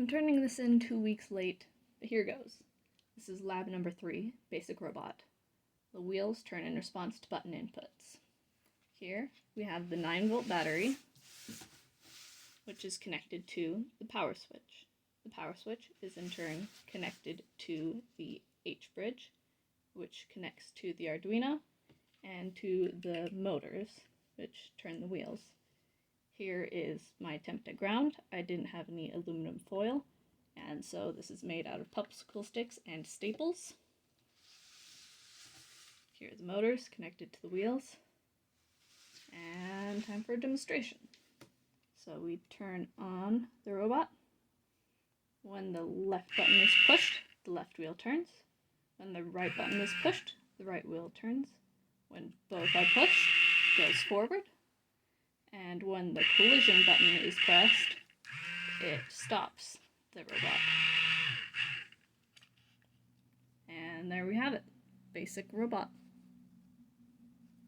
I'm turning this in 2 weeks late, but here goes. This is lab number 3, Basic Robot. The wheels turn in response to button inputs. Here we have the 9-volt battery, which is connected to the power switch. The power switch is in turn connected to the H-bridge, which connects to the Arduino, and to the motors, which turn the wheels. Here is my attempt at ground. I didn't have any aluminum foil, and so this is made out of popsicle sticks and staples. Here are the motors connected to the wheels, and time for a demonstration. So we turn on the robot. When the left button is pushed, the left wheel turns. When the right button is pushed, the right wheel turns. When both are pushed, it goes forward. And when the collision button is pressed, it stops the robot. And there we have it. Basic robot.